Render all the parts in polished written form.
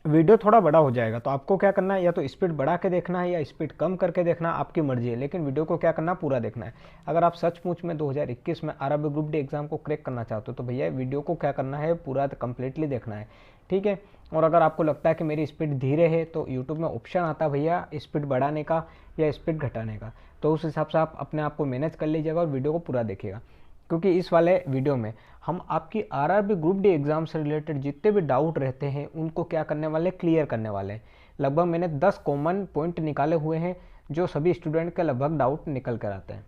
Video थोड़ा बड़ा हो जाएगा, तो आपको क्या करना है, या तो स्पीड बढ़ा के देखना है या स्पीड कम करके देखना, आपकी मर्जी है, लेकिन वीडियो को क्या करना, पूरा देखना है। अगर आप सचमुच में 2021 में आरआरबी ग्रुप डी एग्जाम को क्रैक करना चाहते हो तो भैया वीडियो को क्या करना है, पूरा कंप्लीटली देखना है, ठीक है। और अगर आपको लगता है कि मेरी स्पीड धीरे है तो यूट्यूब में ऑप्शन आता है भैया स्पीड बढ़ाने का या स्पीड घटाने का, तो उस हिसाब से आप अपने आप को मैनेज कर लीजिएगा और वीडियो को पूरा देखिएगा। क्योंकि इस वाले वीडियो में हम आपकी आरआरबी ग्रुप डी एग्जाम से रिलेटेड जितने भी डाउट रहते हैं उनको क्या करने वाले, क्लियर करने वाले हैं। लगभग मैंने 10 कॉमन पॉइंट निकाले हुए हैं जो सभी स्टूडेंट के लगभग डाउट निकल कर आते हैं,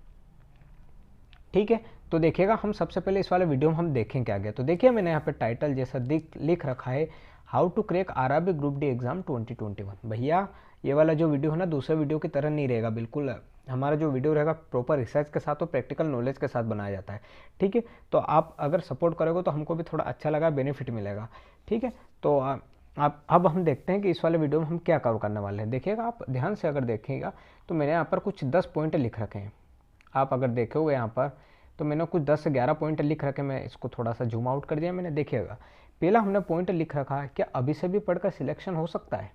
ठीक है। तो देखिएगा, हम सबसे पहले इस वाले वीडियो में हम देखें क्या गया। तो देखिए मैंने यहाँ पे टाइटल जैसा लिख रखा है, how to crack RRB group D exam 2021। भैया ये वाला जो वीडियो है ना, दूसरे वीडियो की तरह नहीं रहेगा, बिल्कुल हमारा जो वीडियो रहेगा प्रॉपर रिसर्च के साथ और प्रैक्टिकल नॉलेज के साथ बनाया जाता है, ठीक है। तो आप अगर सपोर्ट करोगे तो हमको भी थोड़ा अच्छा लगा, बेनिफिट मिलेगा, ठीक है। तो आप अब हम देखते हैं कि इस वाले वीडियो में हम क्या कवर करने वाले हैं। देखिएगा, आप ध्यान से अगर देखेगा तो मैंने यहाँ पर कुछ 10 पॉइंट लिख रखे हैं। आप अगर देखोगे यहाँ पर तो मैंने कुछ 10 से 11 पॉइंट लिख रखे, मैं इसको थोड़ा सा जूम आउट कर दिया मैंने। देखिएगा, पहला हमने पॉइंट लिख रखा है, क्या अभी से भी पढ़कर सिलेक्शन हो सकता है।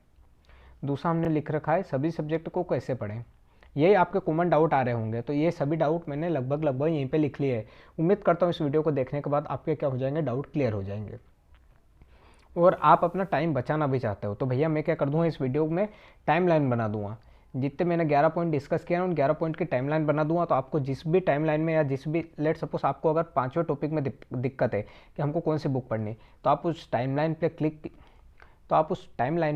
दूसरा हमने लिख रखा है, सभी सब्जेक्ट को कैसे पढ़ें। यही आपके कॉमन डाउट आ रहे होंगे, तो ये सभी डाउट मैंने लगभग यहीं पे लिख लिए है। उम्मीद करता हूँ इस वीडियो को देखने के बाद आपके क्या हो जाएंगे, डाउट क्लियर हो जाएंगे। और आप अपना टाइम बचाना भी चाहते हो तो भैया मैं क्या कर दूँगा, इस वीडियो में टाइमलाइन बना दूंगा। जितने मैंने 11 पॉइंट डिस्कस किया ना, उन 11 पॉइंट की टाइमलाइन बना दूंगा। तो आपको जिस भी टाइमलाइन में या जिस भी, लेट सपोज आपको अगर 5वें टॉपिक में दिक्कत है कि हमको कौन सी बुक पढ़नी, तो आप उस टाइमलाइन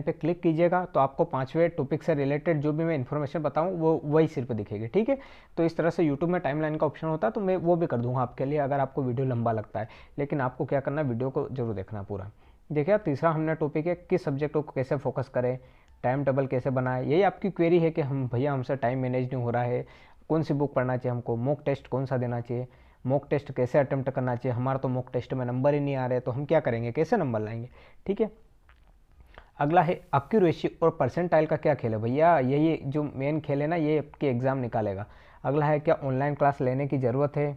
पे क्लिक कीजिएगा, तो आपको 5वें टॉपिक से रिलेटेड जो भी मैं इन्फॉर्मेशन बताऊँ वो वही सिर्फ दिखेगी, ठीक है। तो इस तरह से यूट्यूब में टाइमलाइन का ऑप्शन होता है, तो मैं वो भी कर दूंगा आपके लिए अगर आपको वीडियो लंबा लगता है। लेकिन आपको क्या करना है, वीडियो को जरूर देखना पूरा। देखिए, तीसरा हमने टॉपिक है, किस सब्जेक्ट को कैसे फोकस करें, टाइम टेबल कैसे बनाए। यही आपकी क्वेरी है कि हम भैया हमसे टाइम मैनेज नहीं हो रहा है, कौन सी बुक पढ़ना चाहिए हमको, मॉक टेस्ट कौन सा देना चाहिए, मॉक टेस्ट कैसे अटेम्प्ट करना चाहिए, हमारा तो मॉक टेस्ट में नंबर ही नहीं आ रहे, तो हम क्या करेंगे, कैसे नंबर लाएंगे, ठीक है। अगला है, एक्यूरेसी और परसेंटाइल का क्या खेल है। भैया यही जो मेन खेल है ना, ये आपके एग्जाम निकालेगा। अगला है, क्या ऑनलाइन क्लास लेने की ज़रूरत है,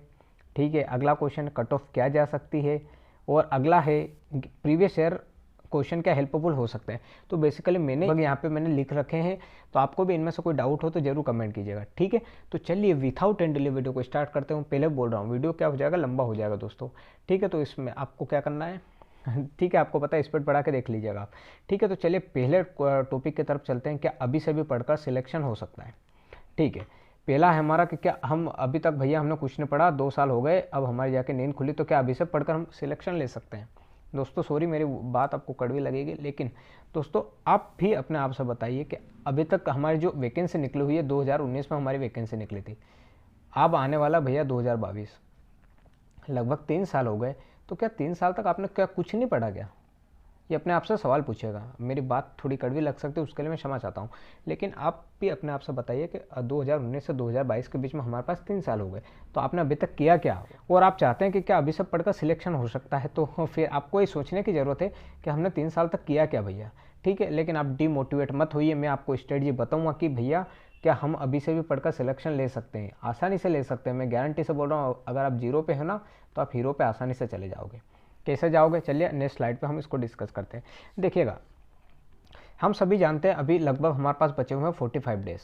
ठीक है। अगला क्वेश्चन, कट ऑफ क्या जा सकती है। और अगला है, प्रीवियस ईयर क्वेश्चन क्या हेल्पफुल हो सकते हैं। तो बेसिकली यहाँ पे मैंने लिख रखे हैं, तो आपको भी इनमें से कोई डाउट हो तो जरूर कमेंट कीजिएगा, ठीक है। तो चलिए विथआउट एंड डिले वीडियो को स्टार्ट करते हूँ। पहले बोल रहा हूँ वीडियो क्या हो जाएगा, लंबा हो जाएगा दोस्तों, ठीक है। तो इसमें आपको क्या करना है ठीक है, आपको पता है, स्पीड बढ़ा के देख लीजिएगा आप, ठीक है। तो चलिए पहले टॉपिक की तरफ चलते हैं, क्या अभी से भी पढ़कर सिलेक्शन हो सकता है, ठीक है। पहला है हमारा कि क्या हम अभी तक भैया हमने कुछ नहीं पढ़ा, 2 साल हो गए, अब हमारी जाके नींद खुली, तो क्या अभी से पढ़कर हम सिलेक्शन ले सकते हैं। दोस्तों सॉरी, मेरी बात आपको कड़वी लगेगी, लेकिन दोस्तों आप भी अपने आप से बताइए कि अभी तक हमारी जो वैकेंसी निकली हुई है, 2019 में हमारी वैकेंसी निकली थी, अब आने वाला भैया 2022, लगभग 3 साल हो गए। तो क्या 3 साल तक आपने क्या कुछ नहीं पढ़ा क्या, ये अपने आप से सवाल पूछेगा। मेरी बात थोड़ी कड़वी लग सकती है, उसके लिए मैं क्षमा चाहता हूँ, लेकिन आप भी अपने आप से बताइए कि 2019 से 2022 के बीच में हमारे पास 3 साल हो गए, तो आपने अभी तक किया क्या। और आप चाहते हैं कि क्या अभी से पढ़कर सिलेक्शन हो सकता है, तो फिर आपको ये सोचने की ज़रूरत है कि हमने 3 साल तक किया क्या भैया, ठीक है। लेकिन आप डीमोटिवेट मत होइए, मैं आपको स्ट्रेटजी बताऊँगा कि भैया क्या हम अभी से भी पढ़कर सिलेक्शन ले सकते हैं, आसानी से ले सकते हैं। मैं गारंटी से बोल रहा हूँ, अगर आप जीरो पे हो ना तो आप हीरो पे आसानी से चले जाओगे। कैसे जाओगे, चलिए नेक्स्ट स्लाइड पे हम इसको डिस्कस करते हैं। देखिएगा, हम सभी जानते हैं अभी लगभग हमारे पास बचे हुए हैं 45 डेज,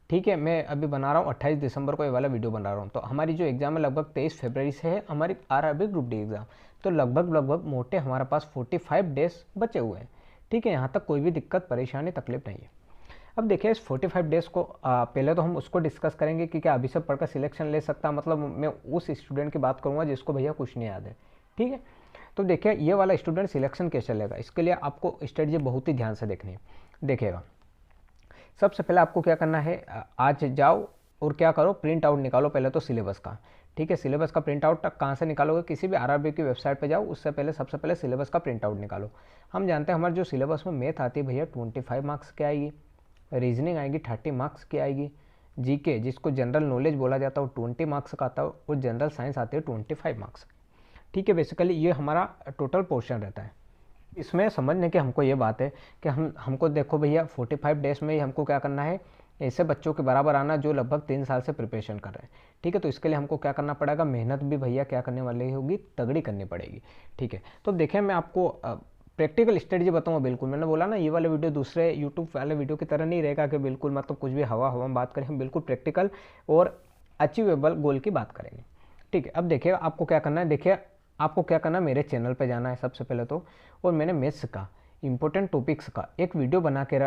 ठीक है। मैं अभी बना रहा हूँ 28 दिसंबर को ये वाला वीडियो बना रहा हूँ, तो हमारी जो एग्ज़ाम है लगभग 23 फरवरी से है, हमारी आरआरबी ग्रुप डी एग्ज़ाम। तो लगभग मोटे हमारे पास 45 डेज बचे हुए हैं, ठीक है। यहाँ तक कोई भी दिक्कत परेशानी तकलीफ नहीं है। अब देखिए, इस 45 डेज़ को पहले तो हम उसको डिस्कस करेंगे कि क्या अभी से पढ़कर सिलेक्शन ले सकता, मतलब मैं उस स्टूडेंट की बात करूँगा जिसको भैया कुछ नहीं याद है, ठीक है। तो देखिए, ये वाला स्टूडेंट सिलेक्शन कैसे लेगा, इसके लिए आपको स्ट्रेटजी बहुत ही ध्यान से देखनी है। देखिएगा, सबसे पहले आपको क्या करना है, आज जाओ और क्या करो, प्रिंट आउट निकालो पहले तो सिलेबस का, ठीक है। सिलेबस का प्रिंट आउट कहाँ से निकालोगे, किसी भी आरआरबी की वेबसाइट पे जाओ, उससे पहले सबसे पहले सिलेबस का प्रिंट आउट निकालो। हम जानते हैं हमारे जो सिलेबस में मैथ आती है भैया 25 मार्क्स की आएगी, रीजनिंग आएगी 30 मार्क्स की आएगी, जीके जिसको जनरल नॉलेज बोला जाता है वो 20 मार्क्स का आता है, और जनरल साइंस आती है 25 मार्क्स, ठीक है। बेसिकली ये हमारा टोटल पोर्शन रहता है। इसमें समझने की हमको ये बात है कि हमको देखो भैया 45 डेज में ही हमको क्या करना है, ऐसे बच्चों के बराबर आना जो लगभग 3 साल से प्रिपरेशन कर रहे हैं, ठीक है। तो इसके लिए हमको क्या करना पड़ेगा, मेहनत भी भैया क्या करने वाली होगी, तगड़ी करनी पड़ेगी, ठीक है। तो देखें, मैं आपको प्रैक्टिकल स्ट्रेटजी बताऊंगा बिल्कुल। मैंने बोला ना ये वाला वीडियो दूसरे यूट्यूब वाले वीडियो की तरह नहीं रहेगा कि बिल्कुल मतलब कुछ भी हवा हवा में बात करें, हम बिल्कुल प्रैक्टिकल और अचीवेबल गोल की बात करेंगे। ठीक है, अब देखिए आपको क्या करना है। देखिए आपको क्या करना है, मेरे चैनल पे जाना है सबसे पहले तो, और मैंने मैथ्स का इंपॉर्टेंट टॉपिक्स का एक वीडियो बना के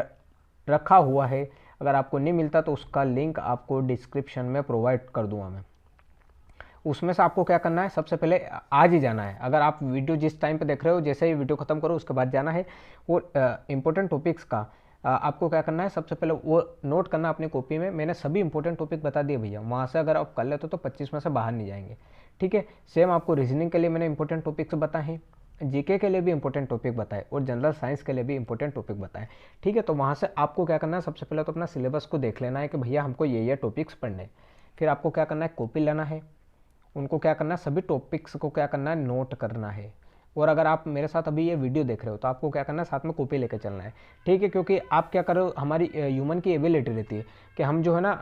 रखा हुआ है। अगर आपको नहीं मिलता तो उसका लिंक आपको डिस्क्रिप्शन में प्रोवाइड कर दूंगा मैं। उसमें से आपको क्या करना है, सबसे पहले आज ही जाना है। अगर आप वीडियो जिस टाइम पे देख रहे हो, जैसे ही वीडियो खत्म करो उसके बाद जाना है। और इंपॉर्टेंट टॉपिक्स का आपको क्या करना है, सबसे पहले वो नोट करना अपनी कॉपी में। मैंने सभी इंपॉर्टेंट टॉपिक बता दिए भैया, वहाँ से अगर आप कर लेते हो तो 25 में से बाहर नहीं जाएंगे। ठीक है, सेम आपको रीजनिंग के लिए मैंने इंपॉर्टेंट टॉपिक्स बताए हैं, जीके के लिए भी इंपॉर्टेंट टॉपिक बताए, और जनरल साइंस के लिए भी इंपॉर्टेंट टॉपिक बताए। ठीक है, तो वहाँ से आपको क्या करना है, सबसे पहले तो अपना सिलेबस को देख लेना है कि भैया हमको ये टॉपिक्स पढ़ने हैं। फिर आपको क्या करना है, कॉपी लेना है, उनको क्या करना है, सभी टॉपिक्स को क्या करना है, नोट करना है। और अगर आप मेरे साथ अभी ये वीडियो देख रहे हो तो आपको क्या करना है, साथ में कॉपी लेकर चलना है। ठीक है, क्योंकि आप क्या करो, हमारी ह्यूमन की एबिलिटी रहती है कि हम जो है ना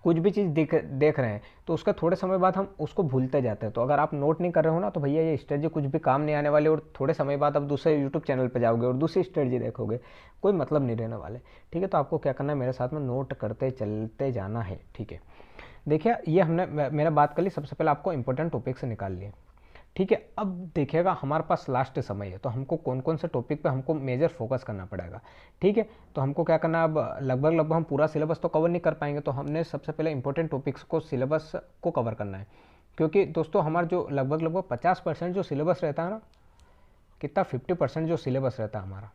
कुछ भी चीज़ देख रहे हैं तो उसका थोड़े समय बाद हम उसको भूलते जाते हैं। तो अगर आप नोट नहीं कर रहे हो ना तो भैया ये स्ट्रेटजी कुछ भी काम नहीं आने वाले, और थोड़े समय बाद आप दूसरे यूट्यूब चैनल पर जाओगे और दूसरी स्ट्रेटजी देखोगे, कोई मतलब नहीं रहने वाले। ठीक है, तो आपको क्या करना है, मेरे साथ में नोट करते चलते जाना है। ठीक है, देखिए ये हमने मेरा बात कर ली, सबसे पहले आपको इंपॉर्टेंट टॉपिक से निकाल लिए। ठीक है, अब देखिएगा हमारे पास लास्ट समय है, तो हमको कौन कौन से टॉपिक पे हमको मेजर फोकस करना पड़ेगा। ठीक है, तो हमको क्या करना है, अब लगभग हम पूरा सिलेबस तो कवर नहीं कर पाएंगे, तो हमने सबसे पहले इंपॉर्टेंट टॉपिक्स को, सिलेबस को कवर करना है। क्योंकि दोस्तों हमारा जो लगभग 50% जो सिलेबस रहता है ना, कितना 50% जो सिलेबस रहता है हमारा,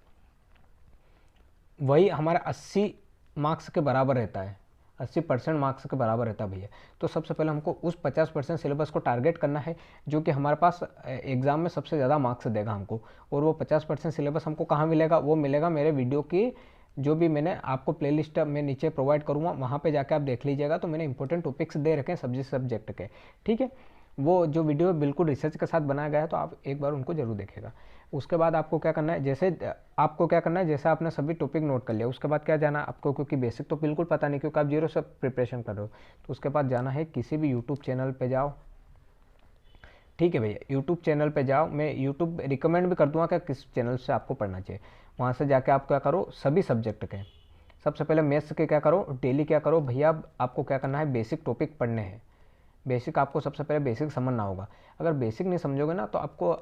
वही हमारा 80 मार्क्स के बराबर रहता है, 80% मार्क्स के बराबर रहता है भैया। तो सबसे पहले हमको उस 50% सिलेबस को टारगेट करना है जो कि हमारे पास एग्ज़ाम में सबसे ज़्यादा मार्क्स देगा हमको। और वो 50% सिलेबस हमको कहाँ मिलेगा, वो मिलेगा मेरे वीडियो की, जो भी मैंने आपको प्लेलिस्ट में नीचे प्रोवाइड करूँगा, वहाँ पे जाके आप देख लीजिएगा। तो मैंने इंपॉर्टेंट टॉपिक्स दे रखे हैं सब्जेक्ट के। ठीक है, वो जो वीडियो बिल्कुल रिसर्च के साथ बनाया गया है, तो आप एक बार उनको जरूर देखिएगा। उसके बाद आपको क्या करना है, जैसे आपने सभी टॉपिक नोट कर लिया, उसके बाद क्या जाना आपको, क्योंकि बेसिक तो बिल्कुल पता नहीं, क्योंकि आप जीरो से प्रिपरेशन कर रहे हो, तो उसके बाद जाना है किसी भी यूट्यूब चैनल पे जाओ। ठीक है भैया, यूट्यूब चैनल पे जाओ, मैं यूट्यूब रिकमेंड भी कर दूंगा कि किस चैनल से आपको पढ़ना चाहिए। वहाँ से जाके आप क्या करो, सभी सब्जेक्ट के, सबसे पहले मैथ्स के क्या करो, डेली क्या करो भैया, आपको क्या करना है, बेसिक टॉपिक पढ़ने हैं। बेसिक आपको सबसे पहले बेसिक समझना होगा। अगर बेसिक नहीं समझोगे ना तो आपको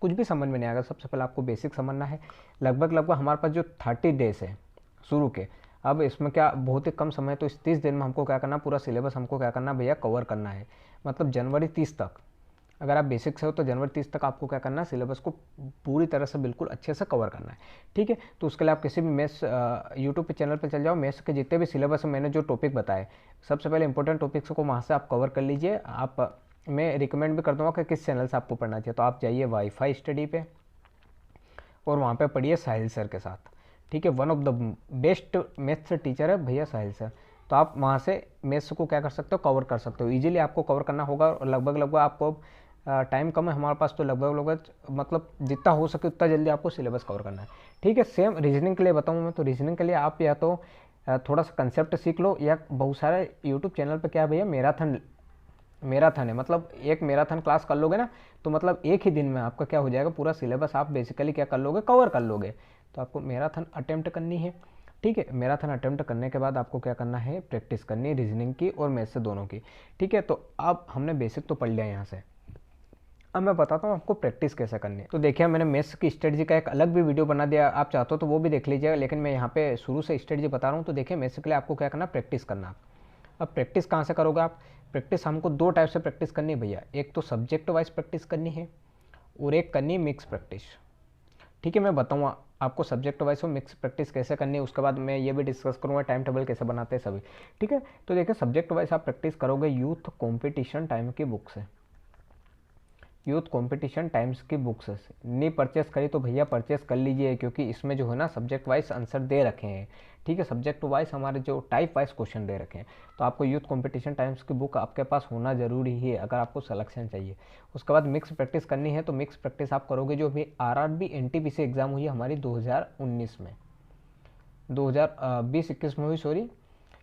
कुछ भी समझ में नहीं आएगा। सबसे पहले आपको बेसिक समझना है। लगभग हमारे पास जो 30 डेज है शुरू के, अब इसमें क्या बहुत ही कम समय, तो इस 30 दिन में हमको क्या करना, पूरा सिलेबस हमको क्या करना भैया, कवर करना है। मतलब जनवरी 30 तक, अगर आप बेसिक से हो तो जनवरी 30 तक आपको क्या करना है, सिलेबस को पूरी तरह से बिल्कुल अच्छे से कवर करना है। ठीक है, तो उसके लिए आप किसी भी मैथ्स यूट्यूब पे चैनल पे चल जाओ, मैथ्स के जितने भी सिलेबस मैंने जो टॉपिक बताए, सबसे पहले इंपॉर्टेंट टॉपिक्स को वहाँ से आप कवर कर लीजिए। आप, मैं रिकमेंड भी करता हूँ कि किस चैनल से आपको पढ़ना चाहिए, तो आप जाइए वाईफाई स्टडी पे और वहाँ पे पढ़िए साहिल सर के साथ। ठीक है, one of the best maths teacher है भैया साहिल सर। तो आप वहाँ से मैथ्स को क्या कर सकते हो, कवर कर सकते हो, ईजिली आपको कवर करना होगा। और लगभग आपको टाइम कम है हमारे पास, तो लगभग मतलब जितना हो सके उतना जल्दी आपको सिलेबस कवर करना है। ठीक है, सेम रीजनिंग के लिए बताऊँ मैं, तो रीजनिंग के लिए आप या तो थोड़ा सा कंसेप्ट सीख लो, या बहुत सारे यूट्यूब चैनल पे क्या है भैया, मैराथन है। मतलब एक मैराथन क्लास कर लोगे ना, तो मतलब एक ही दिन में आपका क्या हो जाएगा, पूरा सिलेबस आप बेसिकली क्या कर लोगे, कवर कर लोगे। तो आपको मैराथन अटेम्प्ट करनी है। ठीक है, मैराथन अटेम्प्ट करने के बाद आपको क्या करना है, प्रैक्टिस करनी है रीजनिंग की और मैथ्स से दोनों की। ठीक है, तो अब हमने बेसिक तो पढ़ लिया यहाँ से, अब मैं बताता हूँ आपको प्रैक्टिस कैसे करनी है। तो देखिए मैंने मैथ्स की स्ट्रेटजी का एक अलग भी वीडियो बना दिया, आप चाहते हो तो वो भी देख लीजिएगा, लेकिन मैं यहाँ पे शुरू से स्ट्रेटजी बता रहा हूँ। तो देखिए मैथ्स के लिए आपको क्या करना, प्रैक्टिस करना। अब प्रैक्टिस कहाँ से करोगे आप, प्रैक्टिस हमको दो टाइप से प्रैक्टिस करनी है भैया, एक तो सब्जेक्ट वाइज प्रैक्टिस करनी है और एक करनी है मिक्स प्रैक्टिस। ठीक है, मैं बताऊँगा आपको सब्जेक्ट वाइज और मिक्स प्रैक्टिस कैसे करनी है, उसके बाद मैं ये भी डिस्कस करूँगा टाइम टेबल कैसे बनाते हैं सभी। ठीक है, तो देखिए सब्जेक्ट वाइज आप प्रैक्टिस करोगे यूथ कॉम्पिटिशन टाइम की बुक से, यूथ कंपटीशन टाइम्स की बुक्स नहीं परचेस करी तो भैया परचेस कर लीजिए, क्योंकि इसमें जो है ना सब्जेक्ट वाइज आंसर दे रखे हैं। ठीक है, सब्जेक्ट वाइज हमारे जो टाइप वाइज क्वेश्चन दे रखे हैं, तो आपको यूथ कंपटीशन टाइम्स की बुक आपके पास होना जरूरी है अगर आपको सिलेक्शन चाहिए। उसके बाद मिक्स प्रैक्टिस करनी है, तो मिक्स प्रैक्टिस आप करोगे जो भी आरआरबी एनटीपीसी एग्जाम हुई हमारी 2019 में, 2020-21 में हुई, सॉरी,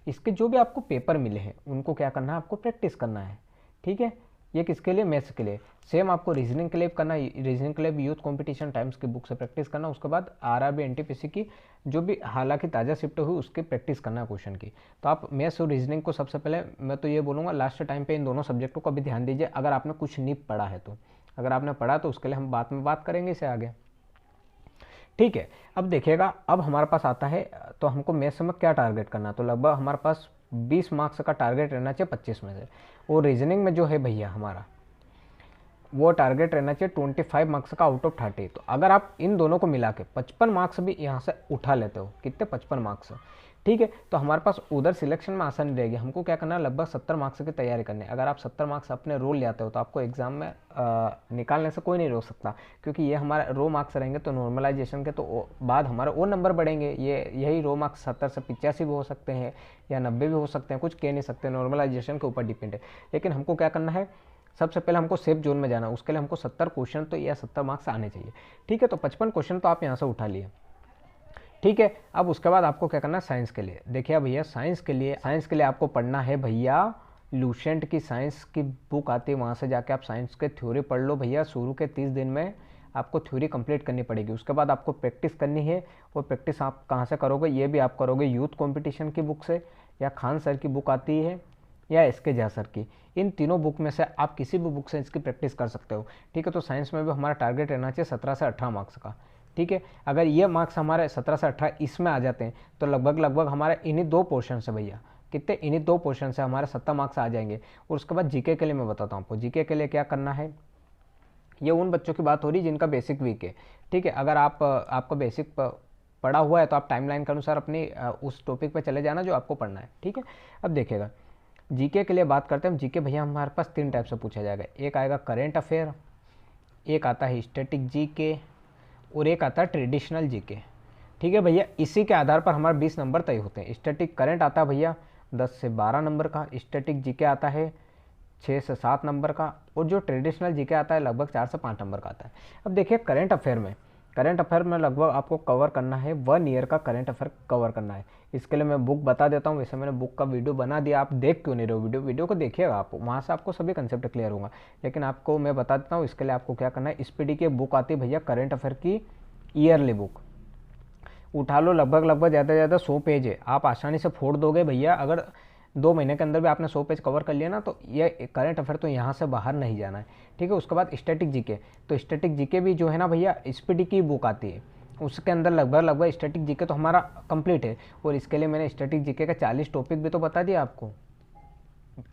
इसके जो भी आपको पेपर मिले हैं उनको क्या करना है, आपको प्रैक्टिस करना है। ठीक है, ये किसके लिए, मैथ्स के लिए। सेम आपको रीजनिंग के लिए करना, रीजनिंग के लिए भी यूथ कंपटीशन टाइम्स की बुक से प्रैक्टिस करना। उसके बाद आरआरबी एनटीपीसी की जो भी हालांकि ताज़ा शिफ्ट हुई उसकी प्रैक्टिस करना क्वेश्चन की। तो आप मैथ्स और रीजनिंग को सबसे पहले मैं तो ये बोलूँगा लास्ट टाइम पे इन दोनों सब्जेक्टों को अभी ध्यान दीजिए, अगर आपने कुछ नहीं पढ़ा है तो। अगर आपने पढ़ा तो उसके लिए हम बाद में बात करेंगे इसे आगे, ठीक है। अब देखिएगा, अब हमारे पास आता है तो हमको मैथ्स में क्या टारगेट करना, तो लगभग हमारे पास 20 मार्क्स का टारगेट रहना चाहिए 25 में से। और रीजनिंग में जो है भैया हमारा वो टारगेट रहना चाहिए 25 मार्क्स का आउट ऑफ 30। तो अगर आप इन दोनों को मिला के 55 मार्क्स भी यहाँ से उठा लेते हो, कितने, 55 मार्क्स, ठीक है, तो हमारे पास उधर सिलेक्शन में आसानी रहेगी। हमको क्या करना है, लगभग 70 मार्क्स की तैयारी करनी है। अगर आप 70 मार्क्स अपने रोल ले आते हो तो आपको एग्जाम में निकालने से कोई नहीं रोक सकता, क्योंकि ये हमारा रो मार्क्स रहेंगे। तो नॉर्मलाइजेशन के तो बाद हमारे वो नंबर बढ़ेंगे, ये यही रो मार्क्स 70 से 85 भी हो सकते हैं या 90 भी हो सकते हैं, कुछ कह नहीं सकते, नॉर्मलाइजेशन के ऊपर डिपेंड है। लेकिन हमको क्या करना है, सबसे पहले हमको सेफ जोन में जाना, उसके लिए हमको 70 क्वेश्चन तो या 70 मार्क्स आने चाहिए, ठीक है। तो 55 क्वेश्चन तो आप यहाँ से उठा लिए, ठीक है। अब उसके बाद आपको क्या करना है साइंस के लिए। देखिए भैया साइंस के लिए आपको पढ़ना है भैया लूसेंट की साइंस की बुक आती है, वहाँ से जाके आप साइंस के थ्योरी पढ़ लो भैया। शुरू के 30 दिन में आपको थ्योरी कंप्लीट करनी पड़ेगी। उसके बाद आपको प्रैक्टिस करनी है, और प्रैक्टिस आप कहाँ से करोगे, ये भी आप करोगे यूथ कंपटीशन की बुक से, या खान सर की बुक आती है, या एसके झा सर की। इन तीनों बुक में से आप किसी भी बुक से इसकी प्रैक्टिस कर सकते हो, ठीक है। तो साइंस में भी हमारा टारगेट रहना चाहिए 17 से 18 मार्क्स का, ठीक है। अगर ये मार्क्स हमारे 17 से 18 इसमें आ जाते हैं तो लगभग हमारे इन्हीं दो पोर्शन से भैया, कितने, इन्हीं दो पोर्शन से हमारे 70 मार्क्स आ जाएंगे। और उसके बाद जीके के लिए मैं बताता हूँ आपको, जीके के लिए क्या करना है। ये उन बच्चों की बात हो रही है जिनका बेसिक वीक है, ठीक है। अगर आपका बेसिक पढ़ा हुआ है तो आप टाइमलाइन के अनुसार अपनी उस टॉपिक पे चले जाना जो आपको पढ़ना है, ठीक है। अब देखिएगा जीके के लिए बात करते हैं हम। जीके भैया हमारे पास 3 टाइप से पूछा जाएगा, एक आएगा करेंट अफेयर, एक आता है स्टैटिक जीके, और एक आता है ट्रेडिशनल जीके, ठीक है भैया। इसी के आधार पर हमारे 20 नंबर तय होते हैं। स्टैटिक करंट आता है भैया 10 से 12 नंबर का, स्टैटिक जीके आता है 6 से 7 नंबर का, और जो ट्रेडिशनल जीके आता है लगभग 4 से 5 नंबर का आता है। अब देखिए करंट अफेयर में लगभग आपको कवर करना है 1 ईयर का करंट अफेयर कवर करना है। इसके लिए मैं बुक बता देता हूँ, वैसे मैंने बुक का वीडियो बना दिया, आप देख क्यों नहीं रहे हो वीडियो को देखिएगा आप, वहाँ से आपको सभी कंसेप्ट क्लियर होगा। लेकिन आपको मैं बता देता हूँ इसके लिए आपको क्या करना है। स्पीडी की बुक आती है भैया करंट अफेयर की ईयरली बुक, उठा लो, लगभग ज़्यादा से ज़्यादा 100 पेज है, आप आसानी से फोड़ दोगे भैया। अगर 2 महीने के अंदर भी आपने 100 पेज कवर कर लिया ना, तो ये करंट अफेयर तो यहाँ से बाहर नहीं जाना है, ठीक है। उसके बाद स्टैटिक जीके, तो स्टैटिक जीके भी जो है ना भैया स्पीडी की बुक आती है, उसके अंदर लगभग स्टैटिक जीके तो हमारा कंप्लीट है। और इसके लिए मैंने स्टैटिक जीके का 40 टॉपिक भी तो बता दिया आपको।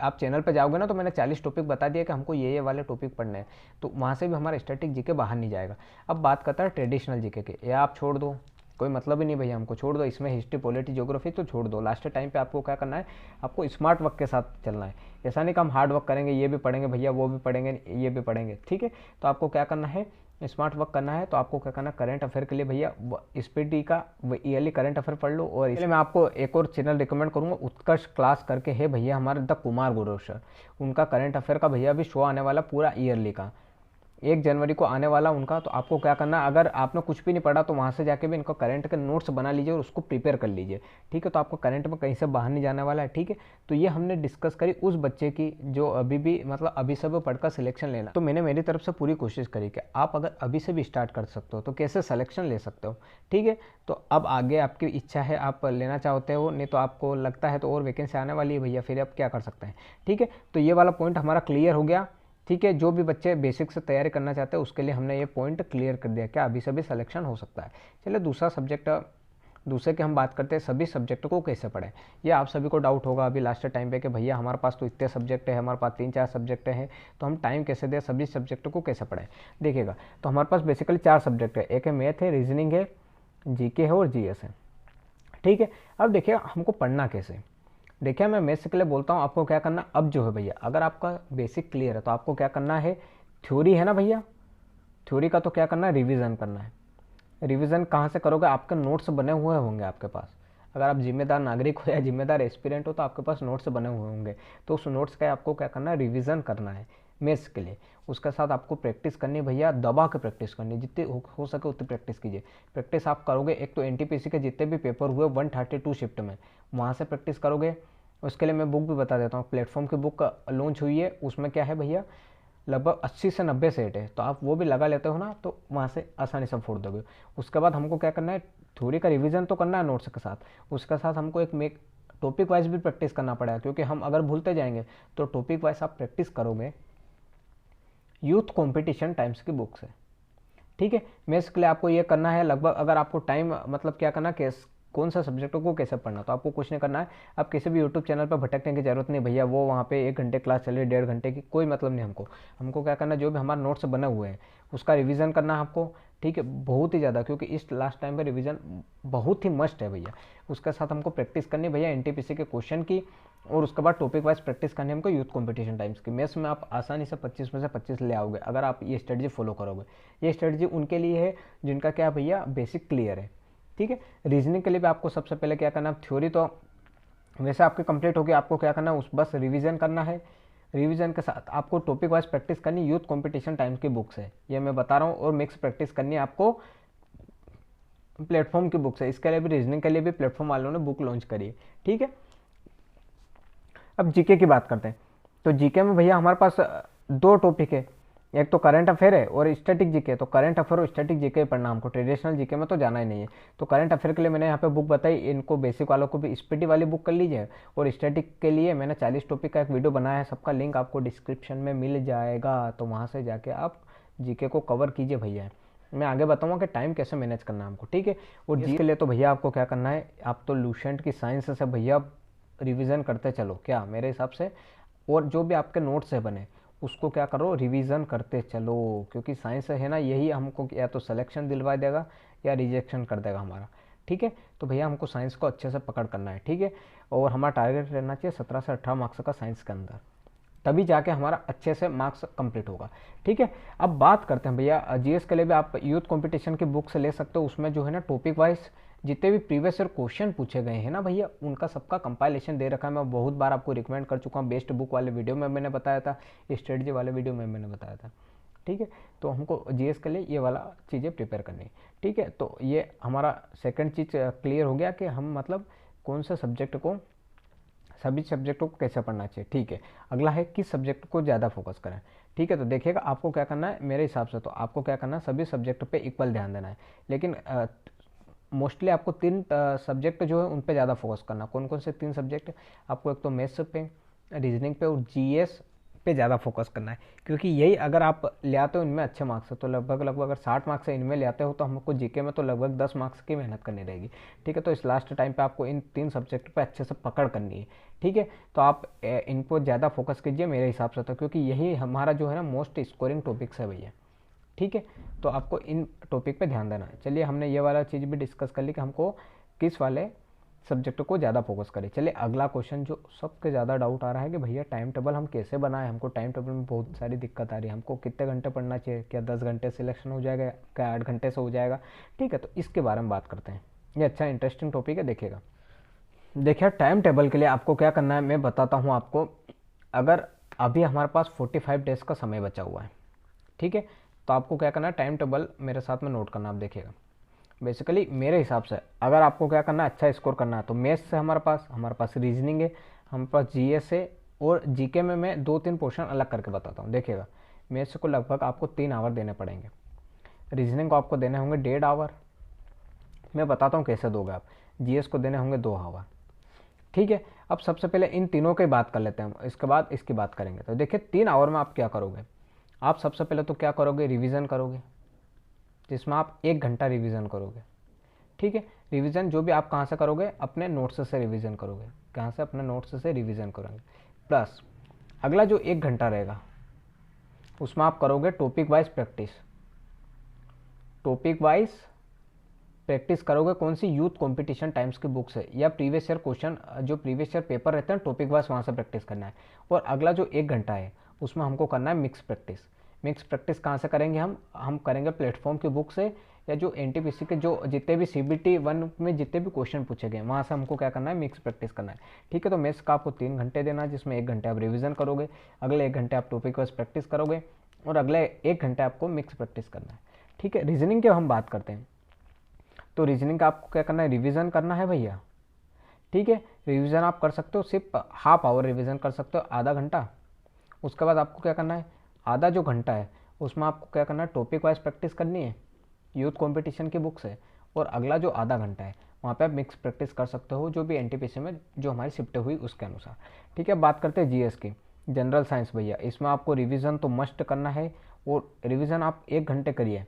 आप चैनल पे जाओगे ना तो मैंने 40 टॉपिक बता दिया कि हमको ये वाले टॉपिक पढ़ने हैं, तो वहाँ से भी हमारा स्टैटिक जीके बाहर नहीं जाएगा। अब बात करता है ट्रेडिशनल जीके के, ये आप छोड़ दो, कोई मतलब ही नहीं भैया, हमको छोड़ दो। इसमें हिस्ट्री पॉलिटी ज्योग्राफी तो छोड़ दो। लास्ट टाइम पे आपको क्या करना है, आपको स्मार्ट वर्क के साथ चलना है। ऐसा नहीं कि हम हार्ड वर्क करेंगे, ये भी पढ़ेंगे भैया, वो भी पढ़ेंगे, ये भी पढ़ेंगे, ठीक है। तो आपको क्या करना है, स्मार्ट वर्क करना है। तो आपको क्या करना है, करंट अफेयर के लिए भैया स्पीडी का ईयरली करंट अफेयर पढ़ लो। और इसलिए मैं आपको एक और चैनल रिकमेंड करूँगा, उत्कर्ष क्लास करके है भैया हमारे द कुमार गुरु सर, उनका करंट अफेयर का भैया अभी शो आने वाला पूरा ईयरली का, 1 जनवरी को आने वाला उनका। तो आपको क्या करना है, अगर आपने कुछ भी नहीं पढ़ा तो वहाँ से जाके भी इनका करंट के नोट्स बना लीजिए और उसको प्रिपेयर कर लीजिए, ठीक है। तो आपको करंट में कहीं से बाहर नहीं जाने वाला है, ठीक है। तो ये हमने डिस्कस करी उस बच्चे की जो अभी भी मतलब अभी से भी पढ़कर सिलेक्शन लेना। तो मैंने मेरी तरफ से पूरी कोशिश करी कि आप अगर अभी से भी स्टार्ट कर सकते हो तो कैसे सिलेक्शन ले सकते हो, ठीक है। तो अब आगे आपकी इच्छा है, आप लेना चाहते हो, नहीं तो आपको लगता है तो और वैकेंसी आने वाली है भैया, फिर आप क्या कर सकते हैं, ठीक है। तो ये वाला पॉइंट हमारा क्लियर हो गया, ठीक है। जो भी बच्चे बेसिक से तैयारी करना चाहते हैं उसके लिए हमने ये पॉइंट क्लियर कर दिया, क्या अभी से भी सिलेक्शन हो सकता है। चलिए दूसरे की हम बात करते हैं, सभी सब्जेक्ट को कैसे पढ़ें। ये आप सभी को डाउट होगा अभी लास्ट टाइम पे कि भैया हमारे पास तो इतने सब्जेक्ट है, हमारे पास 3-4 सब्जेक्ट हैं, तो हम टाइम कैसे दें, सभी सब्जेक्ट को कैसे पढ़ें। देखिएगा तो हमारे पास बेसिकली 4 सब्जेक्ट है, एक है मैथ है, रीजनिंग है, जीके है और जीएस है, ठीक है। अब देखिए हमको पढ़ना कैसे। देखिए मैं मैथ्स के लिए बोलता हूँ, आपको क्या करना, अब जो है भैया अगर आपका बेसिक क्लियर है तो आपको क्या करना है, थ्योरी है ना भैया, थ्योरी का तो क्या करना है, रिवीजन करना है। रिवीजन कहाँ से करोगे, आपके नोट्स बने हुए होंगे आपके पास। अगर आप जिम्मेदार नागरिक हो या जिम्मेदार एस्पिरेंट हो तो आपके पास नोट्स बने हुए होंगे, तो उस नोट्स का आपको क्या करना है, रिवीजन करना है मैथ्स के लिए। उसके साथ आपको प्रैक्टिस करनी है भैया, दबा के प्रैक्टिस करनी, जितनी हो सके उतनी प्रैक्टिस कीजिए। प्रैक्टिस आप करोगे, एक तो एनटीपीसी के जितने भी पेपर हुए 132 शिफ्ट में, वहाँ से प्रैक्टिस करोगे, उसके लिए मैं बुक भी बता देता हूँ। प्लेटफॉर्म की बुक लॉन्च हुई है, उसमें क्या है भैया लगभग 80 से 90 सेट है, तो आप वो भी लगा लेते हो ना तो वहाँ से आसानी से फोड़ दोगे। उसके बाद हमको क्या करना है, थ्योरी का रिवीजन तो करना है नोट्स के साथ, उसके साथ हमको एक मेक टॉपिक वाइज भी प्रैक्टिस करना पड़ेगा, क्योंकि हम अगर भूलते जाएंगे तो टॉपिक वाइज आप प्रैक्टिस करोगे यूथ कंपटीशन टाइम्स की बुक से। ठीक है, मेंस के लिए आपको ये करना है लगभग, अगर आपको टाइम मतलब क्या करना है, कौन सा सब्जेक्ट को कैसे पढ़ना, तो आपको कुछ नहीं करना है, आप किसी भी यूट्यूब चैनल पर भटकने की जरूरत नहीं भैया, वो वहाँ पे 1 घंटे क्लास चल रही है, 1.5 घंटे की, कोई मतलब नहीं हमको। हमको क्या करना है, जो भी हमारे नोट्स बने हुए हैं उसका रिवीजन करना है आपको। ठीक है, बहुत ही ज़्यादा, क्योंकि इस लास्ट टाइम पे रिवीजन बहुत ही मस्ट है भैया। उसके साथ हमको प्रैक्टिस करनी भैया एनटीपीसी के क्वेश्चन की, और उसके बाद टॉपिक वाइज प्रैक्टिस करनी हमको यूथ कंपटीशन टाइम्स की। मैथ्स में आप आसानी से 25 में से 25 ले आओगे अगर आप ये स्ट्रेटजी फॉलो करोगे। ये स्ट्रेटजी उनके लिए है जिनका क्या भैया बेसिक क्लियर है। ठीक है, रीजनिंग के लिए भी आपको सबसे पहले क्या करना है, थ्योरी तो वैसे आपकी कंप्लीट होगी, आपको क्या करना है उस बस रिवीजन करना है। रिवीजन के साथ आपको टॉपिक वाइज प्रैक्टिस करनी यूथ कंपटीशन टाइम्स की बुक से, ये मैं बता रहा हूँ, और मिक्स प्रैक्टिस करनी है आपको प्लेटफॉर्म की बुक से। इसके लिए भी रीजनिंग के लिए भी प्लेटफॉर्म वालों ने बुक लॉन्च करी है। ठीक है, अब जीके की बात करते हैं। तो जीके में भैया हमारे पास दो टॉपिक है, एक तो करंट अफेयर है और स्टैटिक जीके। तो करंट अफेयर और स्टैटिक जीके पढ़ना हमको, ट्रेडिशनल जीके में तो जाना ही नहीं है। तो करंट अफेयर के लिए मैंने यहाँ पे बुक बताई, इनको बेसिक वालों को भी स्पीडी वाली बुक कर लीजिए, और स्टैटिक के लिए मैंने 40 टॉपिक का एक वीडियो बनाया है, सबका लिंक आपको डिस्क्रिप्शन में मिल जाएगा, तो वहाँ से जाके आप जीके को कवर कीजिए भैया। मैं आगे बताऊंगा कि टाइम कैसे मैनेज करना है हमको। ठीक है, और जी के लिए तो भैया आपको क्या करना है, आप तो लूसेंट की साइंस से भैया रिवीजन करते चलो क्या मेरे हिसाब से, और जो भी आपके नोट्स है बने उसको क्या करो रिवीजन करते चलो, क्योंकि साइंस है ना, यही हमको या तो सिलेक्शन दिलवा देगा या रिजेक्शन कर देगा हमारा। ठीक है, तो भैया हमको साइंस को अच्छे से पकड़ करना है। ठीक है, और हमारा टारगेट रहना चाहिए 17 से 18 मार्क्स का साइंस के अंदर, तभी जाके हमारा अच्छे से मार्क्स कंप्लीट होगा। ठीक है, अब बात करते हैं भैया जीएस के लिए भी आप यूथ कंपटीशन की बुक से ले सकते हो। उसमें जो है ना टॉपिक वाइज जितने भी प्रीवियस ईयर क्वेश्चन पूछे गए हैं ना भैया, उनका सबका कंपाइलेशन दे रखा है। मैं बहुत बार आपको रिकमेंड कर चुका हूँ, बेस्ट बुक वाले वीडियो में मैंने बताया था, स्ट्रेटजी वाले वीडियो में मैंने बताया था। ठीक है, तो हमको जीएस के लिए ये वाला चीज़ें प्रिपेयर करनी है। ठीक है, तो ये हमारा सेकंड चीज़ क्लियर हो गया कि हम मतलब कौन सा सब्जेक्ट को, सभी सब्जेक्टों को कैसे पढ़ना चाहिए। ठीक है, अगला है किस सब्जेक्ट को ज़्यादा फोकस करें। ठीक है, तो देखिएगा आपको क्या करना है, मेरे हिसाब से तो आपको क्या करना है, सभी सब्जेक्ट पे इक्वल ध्यान देना है, लेकिन मोस्टली आपको 3 सब्जेक्ट जो है उन पे ज़्यादा फोकस करना। कौन कौन से 3 सब्जेक्ट, आपको एक तो मैथ्स पे, रीजनिंग पे और जीएस पे ज़्यादा फोकस करना है, क्योंकि यही अगर आप ले आते हो इनमें अच्छे मार्क्स है तो लगभग अगर 60 मार्क्स है इनमें ले आते हो तो हमको जीके में तो लगभग 10 मार्क्स की मेहनत करनी रहेगी। ठीक है, तो इस लास्ट टाइम पे आपको इन 3 सब्जेक्ट पे अच्छे से पकड़ करनी है। ठीक है, तो आप इनको ज़्यादा फोकस कीजिए मेरे हिसाब से तो, क्योंकि यही हमारा जो है ना मोस्ट स्कोरिंग टॉपिक्स है भैया। ठीक है, तो आपको इन टॉपिक पे ध्यान देना है। चलिए हमने ये वाला चीज़ भी डिस्कस कर ली कि हमको किस वाले सब्जेक्ट को ज़्यादा फोकस करें। चलिए अगला क्वेश्चन जो सबसे ज़्यादा डाउट आ रहा है कि भैया टाइम टेबल हम कैसे बनाएं, हमको टाइम टेबल में बहुत सारी दिक्कत आ रही है, हमको कितने घंटे पढ़ना चाहिए, क्या 10 घंटे सिलेक्शन हो जाएगा, क्या 8 घंटे से हो जाएगा। ठीक है, तो इसके बारे में बात करते हैं, ये अच्छा इंटरेस्टिंग टॉपिक है, देखिएगा। देखिए टाइम टेबल के लिए आपको क्या करना है मैं बताता हूँ आपको। अगर अभी हमारे पास 45 डेज का समय बचा हुआ है, ठीक है, तो आपको क्या करना है टाइम टेबल मेरे साथ में नोट करना। आप देखिएगा बेसिकली मेरे हिसाब से अगर आपको क्या करना है अच्छा स्कोर करना है तो मैथ्स से हमारे पास रीजनिंग है, हमारे पास जीएस है, और जीके में मैं 2-3 पोर्शन अलग करके बताता हूँ। देखिएगा मैथ्स को लगभग आपको 3 आवर देने पड़ेंगे, रीजनिंग को आपको देने होंगे 1.5 आवर, मैं बताता हूँ कैसे दोगे आप, जीएस को देने होंगे 2 आवर। ठीक है, अब सबसे पहले इन तीनों की बात कर लेते हैं, इसके बाद इसकी बात करेंगे। तो देखिए 3 आवर में आप क्या करोगे, आप सबसे पहले तो क्या करोगे रिवीजन करोगे, जिसमें आप 1 घंटा रिवीजन करोगे। ठीक है, रिवीजन जो भी आप कहाँ से करोगे अपने नोट्स से रिवीजन करोगे, कहाँ से अपने नोट्स से रिवीजन करोगे। प्लस अगला जो 1 घंटा रहेगा उसमें आप करोगे topic wise practice, topic wise practice करोगे कौन सी यूथ कंपटीशन टाइम्स की बुक से, या प्रीवियस ईयर क्वेश्चन जो प्रीवियस ईयर पेपर रहते हैं टॉपिक वाइज वहाँ से प्रैक्टिस करना है। और अगला जो 1 घंटा है उसमें हमको करना है मिक्स प्रैक्टिस। मिक्स प्रैक्टिस कहाँ से करेंगे हम करेंगे प्लेटफॉर्म की बुक से, या जो एनटीपीसी के जो जितने भी सीबीटी 1 में जितने भी क्वेश्चन पूछे गए वहाँ से हमको क्या करना है मिक्स प्रैक्टिस करना है। ठीक है, तो मैथ्स का आपको 3 घंटे देना है, जिसमें 1 घंटे आप रिवीजन करोगे, अगले 1 घंटे आप टॉपिक वाइज प्रैक्टिस करोगे, और अगले 1 घंटे आपको मिक्स प्रैक्टिस करना है। ठीक है, रीजनिंग के हम बात करते हैं, तो रीजनिंग का आपको क्या करना है रिवीजन करना है भैया। ठीक है, रिवीजन आप कर सकते हो, सिर्फ हाफ आवर रिवीजन कर सकते हो, आधा घंटा। उसके बाद आपको क्या करना है, आधा जो घंटा है उसमें आपको क्या करना है, टॉपिक वाइज प्रैक्टिस करनी है यूथ कंपटीशन की बुक से। और अगला जो आधा घंटा है वहाँ पे आप मिक्स प्रैक्टिस कर सकते हो जो भी एनटीपीसी में जो हमारी शिफ्ट हुई उसके अनुसार। ठीक है, बात करते हैं जीएस की, जनरल साइंस भैया। इसमें आपको रिवीजन तो मस्ट करना है, और रिवीजन आप 1 घंटे करिए,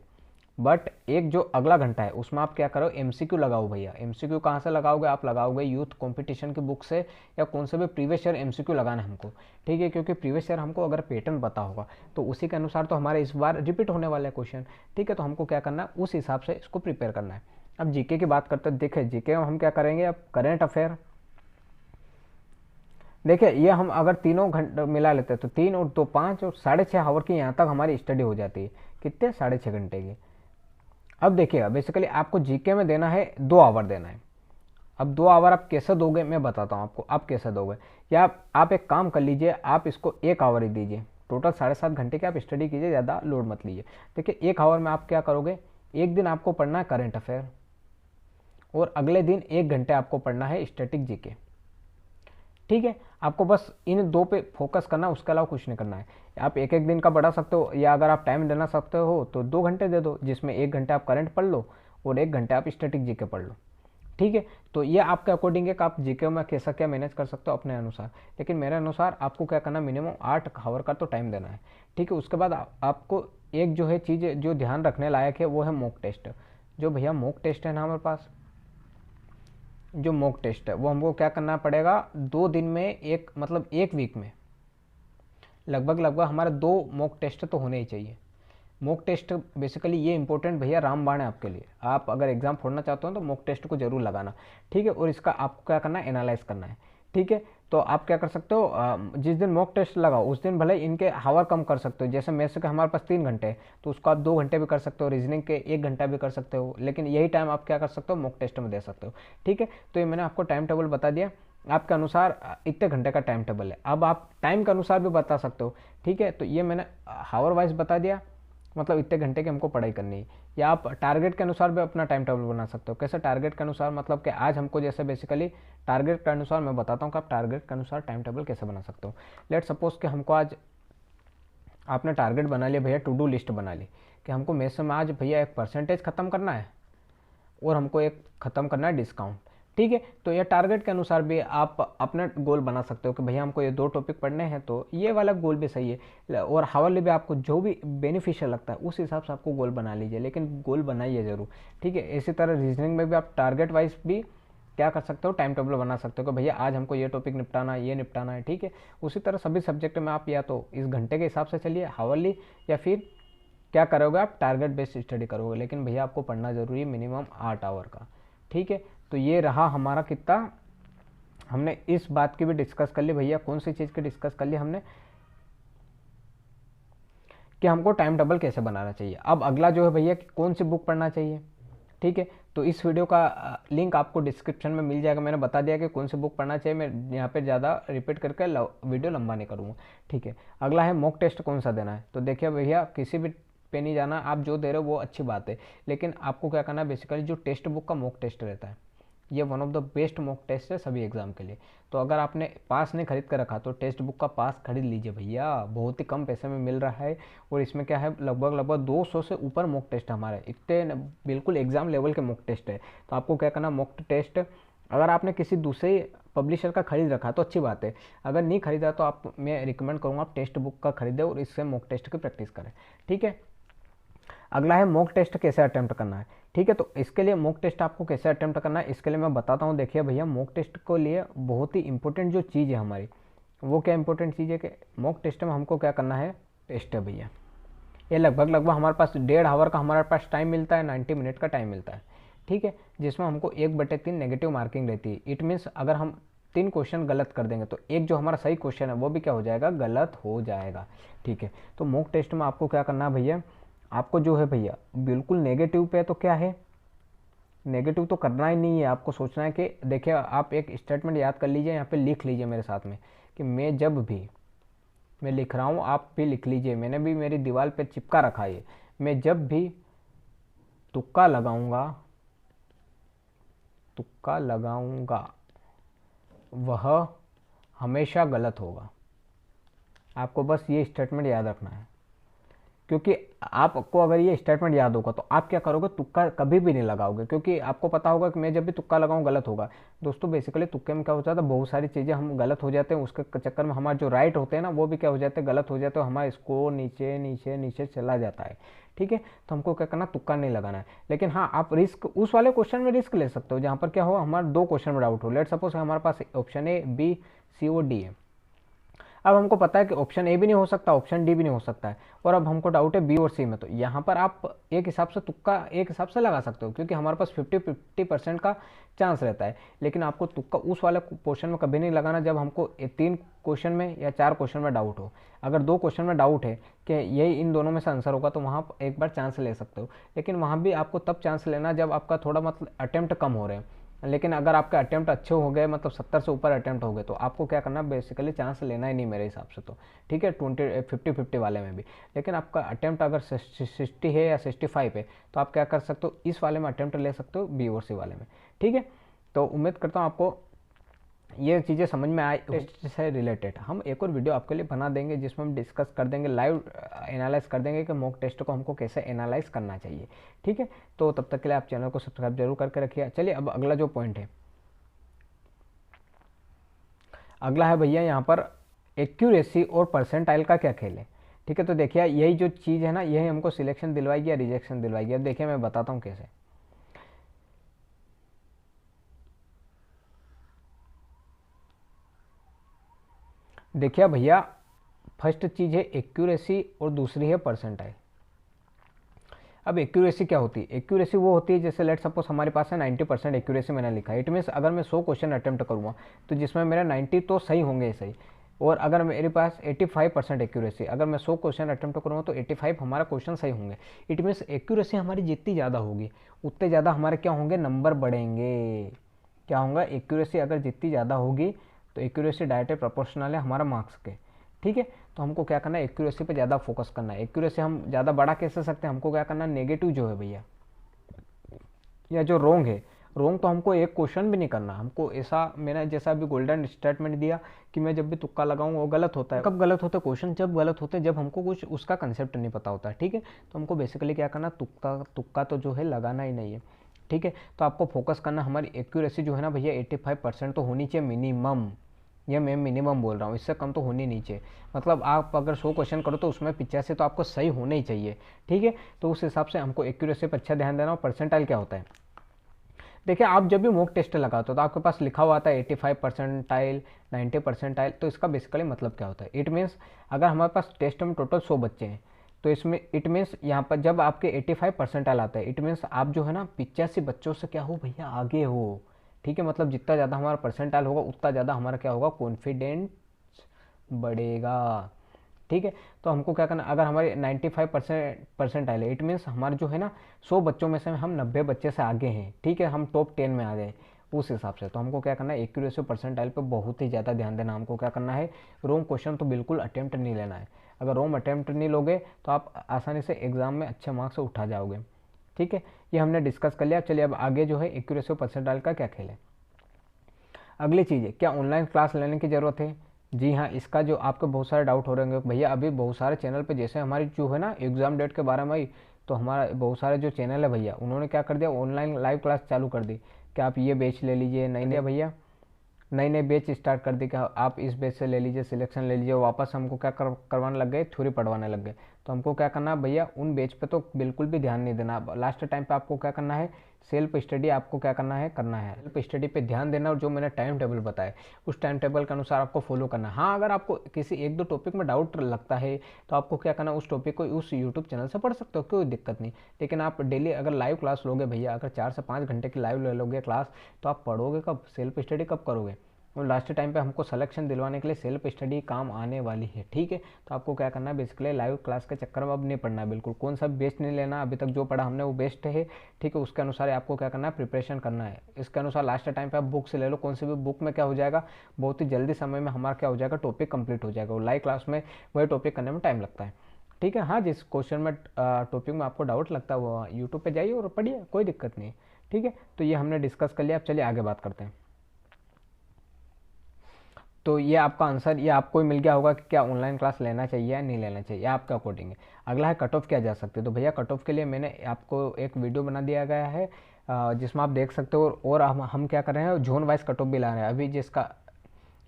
बट एक जो अगला घंटा है उसमें आप क्या करो, एमसीक्यू लगाओ भैया। एमसीक्यू कहाँ से लगाओगे, आप लगाओगे यूथ कंपटीशन की बुक से, या कौन से भी प्रीवियस ईयर एमसीक्यू लगाना है हमको। ठीक है, क्योंकि प्रीवियस ईयर हमको अगर पैटर्न पता होगा तो उसी के अनुसार तो हमारे इस बार रिपीट होने वाले क्वेश्चन। ठीक है, तो हमको क्या करना है, उस हिसाब से इसको प्रिपेयर करना है। अब जीके की बात करते हैं। देखिए जीके में हम क्या करेंगे, अब करेंट अफेयर। देखिए ये हम अगर तीनों घंटे मिला लेते हैं तो 3 और 2 5 और 6.5 आवर की यहाँ तक हमारी स्टडी हो जाती है। कितने, 6.5 घंटे की। अब देखिएगा, बेसिकली आपको जीके में देना है 2 आवर देना है। अब 2 आवर आप कैसे दोगे मैं बताता हूँ आपको, आप कैसे दोगे। या आप एक काम कर लीजिए, आप इसको 1 आवर ही दीजिए। टोटल 7.5 घंटे की आप स्टडी कीजिए, ज़्यादा लोड मत लीजिए। देखिए 1 आवर में आप क्या करोगे, एक दिन आपको पढ़ना है करेंट अफेयर, और अगले दिन 1 घंटे आपको पढ़ना है स्टैटिक जीके। ठीक है, आपको बस इन 2 पे फोकस करना, उसके अलावा कुछ नहीं करना है। आप एक एक दिन का बढ़ा सकते हो, या अगर आप टाइम देना सकते हो तो 2 घंटे दे दो, जिसमें 1 घंटे आप करंट पढ़ लो और 1 घंटे आप स्टैटिक जीके पढ़ लो। ठीक है, तो ये आपके अकॉर्डिंग है कि आप जीके में कैसा क्या मैनेज कर सकते हो अपने अनुसार। लेकिन मेरे अनुसार आपको क्या करना, मिनिमम 8 आवर का तो टाइम देना है। ठीक है, उसके बाद आपको एक जो है चीज़ जो ध्यान रखने लायक है वो है मॉक टेस्ट। जो भैया मॉक टेस्ट है ना हमारे पास, जो मॉक टेस्ट है वो हमको क्या करना पड़ेगा, 2 दिन में, एक मतलब 1 वीक में लगभग हमारे 2 मॉक टेस्ट तो होने ही चाहिए। मॉक टेस्ट बेसिकली ये इंपॉर्टेंट भैया रामबाण है आपके लिए। आप अगर एग्जाम फोड़ना चाहते हो तो मॉक टेस्ट को जरूर लगाना। ठीक है, और इसका आपको क्या करना है, एनालाइज करना है। ठीक है, तो आप क्या कर सकते हो, जिस दिन मॉक टेस्ट लगाओ उस दिन भले इनके हावर कम कर सकते हो। जैसे मैथ्स के हमारे पास 3 घंटे हैं तो उसको आप 2 घंटे भी कर सकते हो, रीजनिंग के 1 घंटा भी कर सकते हो, लेकिन यही टाइम आप क्या कर सकते हो, मॉक टेस्ट में दे सकते हो। ठीक है, तो ये मैंने आपको टाइम टेबल बता दिया, आपके अनुसार इतने घंटे का टाइम टेबल है। अब आप टाइम के अनुसार भी बता सकते हो। ठीक है, तो ये मैंने हावर वाइज बता दिया, मतलब इतने घंटे की हमको पढ़ाई करनी है। या आप टारगेट के अनुसार भी अपना टाइम टेबल बना सकते हो। कैसे टारगेट के अनुसार, मतलब कि आज हमको जैसे बेसिकली टारगेट के अनुसार मैं बताता हूँ कि आप टारगेट के अनुसार टाइम टेबल कैसे बना सकते हो। लेट सपोज कि हमको आज आपने टारगेट बना लिया भैया, टू डू लिस्ट बना ली कि हमको मैथ्स में आज भैया एक परसेंटेज खत्म करना है और हमको एक ख़त्म करना है डिस्काउंट। ठीक है, तो ये टारगेट के अनुसार भी आप अपना गोल बना सकते हो कि भैया हमको ये 2 टॉपिक पढ़ने हैं, तो ये वाला गोल भी सही है। और हावरली भी आपको जो भी बेनिफिशियल लगता है उस हिसाब से आपको गोल बना लीजिए, लेकिन गोल बनाइए ज़रूर। ठीक है, इसी तरह रीजनिंग में भी आप टारगेट वाइज भी क्या कर सकते हो, टाइम टेबल बना सकते हो कि भैया आज हमको ये टॉपिक निपटाना है, ये निपटाना है। ठीक है, उसी तरह सभी सब्जेक्ट में आप या तो इस घंटे के हिसाब से चलिए हावरली, या फिर क्या करोगे आप टारगेट बेस्ड स्टडी करोगे। लेकिन भैया आपको पढ़ना जरूरी है मिनिमम 8 आवर का। ठीक है, तो ये रहा हमारा कितना, हमने इस बात की भी डिस्कस कर ली भैया, कौन सी चीज़ की डिस्कस कर ली हमने, कि हमको टाइम टेबल कैसे बनाना चाहिए। अब अगला जो है भैया कि कौन सी बुक पढ़ना चाहिए। ठीक है, तो इस वीडियो का लिंक आपको डिस्क्रिप्शन में मिल जाएगा। मैंने बता दिया कि कौन सी बुक पढ़ना चाहिए, मैं यहाँ पे ज़्यादा रिपीट करके वीडियो लंबा नहीं करूँगा। ठीक है, अगला है मॉक टेस्ट कौन सा देना है। तो देखिए भैया किसी भी पे नहीं जाना, आप जो दे रहे हो वो अच्छी बात है, लेकिन आपको क्या करना है, बेसिकली जो टेक्स्ट बुक का मॉक टेस्ट रहता है ये one of the best mock test है सभी एग्जाम के लिए। तो अगर आपने पास नहीं खरीद कर रखा तो टेक्स्ट बुक का पास खरीद लीजिए भैया, बहुत ही कम पैसे में मिल रहा है। और इसमें क्या है, लगभग 200 से ऊपर मॉक टेस्ट हमारे, इतने बिल्कुल एग्जाम लेवल के मॉक टेस्ट है। तो आपको क्या करना, मॉक टेस्ट अगर आपने किसी दूसरे पब्लिशर का खरीद रखा तो अच्छी बात है, अगर नहीं खरीदा तो आप, मैं रिकमेंड करूँगा आप टेक्स्ट बुक का खरीदें और इससे मॉक टेस्ट की प्रैक्टिस करें। ठीक है, अगला है मॉक टेस्ट कैसे अटेम्प्ट करना है। ठीक है, तो इसके लिए मॉक टेस्ट आपको कैसे अटेम्प्ट करना है इसके लिए मैं बताता हूँ। देखिए भैया, मॉक टेस्ट को लिए बहुत ही इंपॉर्टेंट जो चीज़ है हमारी, वो क्या इंपॉर्टेंट चीज़ है कि मॉक टेस्ट में हमको क्या करना है, टेस्ट है भैया ये लगभग हमारे पास 1.5 आवर का हमारे पास टाइम मिलता है, 90 मिनट का टाइम मिलता है। ठीक है, जिसमें हमको 1/3 नेगेटिव मार्किंग रहती है। इट मीन्स अगर हम 3 क्वेश्चन गलत कर देंगे तो एक जो हमारा सही क्वेश्चन है वो भी क्या हो जाएगा, गलत हो जाएगा। ठीक है, तो मॉक टेस्ट में आपको क्या करना है भैया, आपको जो है भैया बिल्कुल नेगेटिव पे, तो क्या है, नेगेटिव तो करना ही नहीं है। आपको सोचना है कि देखिए, आप एक स्टेटमेंट याद कर लीजिए, यहाँ पे लिख लीजिए मेरे साथ में कि मैं जब भी, मैं लिख रहा हूँ आप भी लिख लीजिए, मैंने भी मेरी दीवार पे चिपका रखा है, मैं जब भी तुक्का लगाऊंगा वह हमेशा गलत होगा। आपको बस ये स्टेटमेंट याद रखना है, क्योंकि आपको अगर ये स्टेटमेंट याद होगा तो आप क्या करोगे, तुक्का कभी भी नहीं लगाओगे, क्योंकि आपको पता होगा कि मैं जब भी तुक्का लगाऊं गलत होगा। दोस्तों बेसिकली तुक्के में क्या हो जाता है, बहुत सारी चीज़ें हम गलत हो जाते हैं, उसके चक्कर में हमारे जो राइट होते हैं ना वो भी क्या हो जाते हैं, गलत हो जाते हैं, हमारा स्कोर नीचे नीचे नीचे चला जाता है। ठीक है, तो हमको क्या करना, तुक्का नहीं लगाना है। लेकिन हाँ, आप रिस्क उस वाले क्वेश्चन में रिस्क ले सकते हो जहाँ पर क्या हो, हमारे दो क्वेश्चन में डाउट हो। लेट सपोज हमारे पास ऑप्शन ए, बी, सी और डी है। अब हमको पता है कि ऑप्शन ए भी नहीं हो सकता, ऑप्शन डी भी नहीं हो सकता है, और अब हमको डाउट है बी और सी में। तो यहाँ पर आप एक हिसाब से तुक्का एक हिसाब से लगा सकते हो, क्योंकि हमारे पास 50-50% का चांस रहता है। लेकिन आपको तुक्का उस वाले पोर्शन में कभी नहीं लगाना जब हमको 3 क्वेश्चन में या 4 क्वेश्चन में डाउट हो। अगर 2 क्वेश्चन में डाउट है कि यही इन दोनों में से आंसर होगा तो वहाँ एक बार चांस ले सकते हो। लेकिन वहाँ भी आपको तब चांस लेना जब आपका थोड़ा मतलब अटेम्प्ट कम हो रहे हैं। लेकिन अगर आपके अटेम्प्ट अच्छे हो गए, मतलब 70 से ऊपर अटेम्प्ट हो गए, तो आपको क्या करना, बेसिकली चांस लेना ही नहीं मेरे हिसाब से तो। ठीक है, 50-50 वाले में भी। लेकिन आपका अटेम्प्ट अगर 60 है या 65 है तो आप क्या कर सकते हो, इस वाले में अटेम्प्ट ले सकते हो, बी और सी वाले में। ठीक है, तो उम्मीद करता हूँ आपको ये चीज़ें समझ में आई। टेस्ट से रिलेटेड हम एक और वीडियो आपके लिए बना देंगे जिसमें हम डिस्कस कर देंगे, लाइव एनालाइज कर देंगे कि मॉक टेस्ट को हमको कैसे एनालाइज करना चाहिए। ठीक है, तो तब तक के लिए आप चैनल को सब्सक्राइब जरूर करके रखिए। चलिए अब अगला जो पॉइंट है, अगला है भैया यहाँ पर एक्यूरेसी और परसेंटाइल का क्या खेल है। ठीक है, तो देखिए यही जो चीज़ है ना, यही हमको सिलेक्शन दिलवाएगी या रिजेक्शन दिलवाएगी। अब देखिए मैं बताता हूँ कैसे। देखिए भैया, फर्स्ट चीज़ है एक्यूरेसी और दूसरी है परसेंटाइल। अब एक्यूरेसी क्या होती है, एक्यूरेसी वो होती है जैसे लेट सपोज हमारे पास है 90% एक्यूरेसी मैंने लिखा है। इट मीन्स अगर मैं 100 क्वेश्चन अटेम्प्ट करूँगा तो जिसमें मेरा 90 तो सही होंगे सही। और अगर मेरे पास 85% एक्यूरेसी, अगर मैं 100 क्वेश्चन अटेम्प्ट करूँगा तो 85 हमारा क्वेश्चन सही होंगे। इट मीन्स एक्यूरेसी हमारी जितनी ज़्यादा होगी उतने ज़्यादा हमारे क्या होंगे, नंबर बढ़ेंगे। क्या होगा, एक्यूरेसी अगर जितनी ज़्यादा होगी तो एक्यूरेसी डायरेक्ट प्रोपोर्शनल है हमारा मार्क्स के। ठीक है, तो हमको क्या करना है, एक्यूरेसी पे ज़्यादा फोकस करना है। एक्यूरेसी हम ज़्यादा बढ़ा कैसे सकते हैं, हमको क्या करना है, नेगेटिव जो है भैया या जो रोंग है, रोंग तो हमको एक क्वेश्चन भी नहीं करना। हमको ऐसा, मैंने जैसा अभी गोल्डन स्टेटमेंट दिया कि मैं जब भी तुक्का लगाऊं वो गलत होता है। कब गलत होता है क्वेश्चन, जब गलत होते हैं जब हमको कुछ उसका कंसेप्ट नहीं पता होता है। ठीक है, तो हमको बेसिकली क्या करना, तुक्का तुक्का तो जो है लगाना ही नहीं है। ठीक है, तो आपको फोकस करना, हमारी एक्यूरेसी जो है ना भैया 85% तो होनी चाहिए मिनिमम। ये मैं मिनिमम बोल रहा हूँ, इससे कम तो होनी नहीं चाहिए। मतलब आप अगर 100 क्वेश्चन करो तो उसमें 85 तो आपको सही होने ही चाहिए। ठीक है, तो उस हिसाब से हमको एक्यूरेसी पर अच्छा ध्यान देना। और परसेंटाइल क्या होता है, देखिए आप जब भी मॉक टेस्ट लगाते हो तो आपके पास लिखा हुआ था 85 परसेंटाइल, 90 परसेंटाइल। तो इसका बेसिकली मतलब क्या होता है, इट मीन्स अगर हमारे पास टेस्ट में टोटल 100 बच्चे हैं तो इसमें इट मीन्स यहाँ पर जब आपके 85 परसेंटाइल आता है, इट मीन्स आप जो है ना 85 बच्चों से क्या हो भैया, आगे हो। ठीक है, मतलब जितना ज़्यादा हमारा परसेंटाइल होगा उतना ज़्यादा हमारा क्या होगा, कॉन्फिडेंस बढ़ेगा। ठीक है, तो हमको क्या करना, अगर हमारे 95% है, इट मीन्स हमारे जो है ना 100 बच्चों में से हम 90 बच्चे से आगे हैं। ठीक है, हम टॉप 10 में आ गए उस हिसाब से। तो हमको क्या करना है, एक्यूरेसी परसेंटाइल पे बहुत ही ज़्यादा ध्यान देना। हमको क्या करना है, रोंग क्वेश्चन तो बिल्कुल अटेम्प्ट नहीं लेना है। अगर रोंग अटेम्प्ट नहीं लोगे तो आप आसानी से एग्जाम में अच्छे मार्क्स उठा जाओगे। ठीक है, ये हमने डिस्कस कर लिया। चलिए अब आगे जो है एक्यूरेसी परसेंटाइल का क्या खेल है। अगली चीज़ है, क्या ऑनलाइन क्लास लेने की ज़रूरत है। जी हाँ, इसका जो आपके बहुत सारे डाउट हो रहे होंगे भैया, अभी बहुत सारे चैनल पे जैसे हमारी जो है ना एग्ज़ाम डेट के बारे में आई, तो हमारा बहुत सारे जो चैनल है भैया उन्होंने क्या कर दिया, ऑनलाइन लाइव क्लास चालू कर दी कि आप ये बैच ले लीजिए। नहीं नहीं भैया, नई नई बैच स्टार्ट कर दी कि आप इस बैच से ले लीजिए, सिलेक्शन ले लीजिए। वापस हमको क्या करवाने लग गए, थ्योरी पढ़वाने लग गए। तो हमको क्या करना है भैया, उन बैच पे तो बिल्कुल भी ध्यान नहीं देना। लास्ट टाइम पे आपको क्या करना है, सेल्फ स्टडी आपको क्या करना है सेल्फ स्टडी पे ध्यान देना। और जो मैंने टाइम टेबल बताया उस टाइम टेबल के अनुसार आपको फॉलो करना है। हाँ, अगर आपको किसी एक दो टॉपिक में डाउट लगता है तो आपको क्या करना है, उस टॉपिक को उस यूट्यूब चैनल से पढ़ सकते हो, कोई दिक्कत नहीं। लेकिन आप डेली अगर लाइव क्लास लोगे भैया, अगर 4 से 5 घंटे की लाइव ले लोगे क्लास, तो आप पढ़ोगे कब, सेल्फ स्टडी कब करोगे। और लास्ट टाइम पे हमको सिलेक्शन दिलवाने के लिए सेल्फ स्टडी काम आने वाली है। ठीक है, तो आपको क्या करना है, बेसिकली लाइव क्लास के चक्कर में अब नहीं पढ़ना है बिल्कुल। कौन सा बेस्ट नहीं लेना, अभी तक जो पढ़ा हमने वो बेस्ट है। ठीक है, उसके अनुसार आपको क्या करना है, प्रिपरेशन करना है। इसके अनुसार लास्ट टाइम पे आप बुक से ले लो, कौन सी भी बुक में क्या हो जाएगा, बहुत ही जल्दी समय में हमारा क्या हो जाएगा, टॉपिक कंप्लीट हो जाएगा। और लाइव क्लास में वही टॉपिक करने में टाइम लगता है। ठीक है, हाँ, जिस क्वेश्चन में टॉपिक में आपको डाउट लगता है वो यूट्यूब पे जाइए और पढ़िए, कोई दिक्कत नहीं। ठीक है, तो ये हमने डिस्कस कर लिया। अब चलिए आगे बात करते हैं। तो ये आपका आंसर, ये आपको ही मिल गया होगा कि क्या ऑनलाइन क्लास लेना चाहिए या नहीं लेना चाहिए, आपके अकॉर्डिंग है। अगला है कट ऑफ क्या जा सकते हैं। तो भैया कट ऑफ के लिए मैंने आपको एक वीडियो बना दिया गया है जिसमें आप देख सकते हो। और हम क्या कर रहे हैं, जोन वाइज कट ऑफ भी ला रहे हैं अभी, जिसका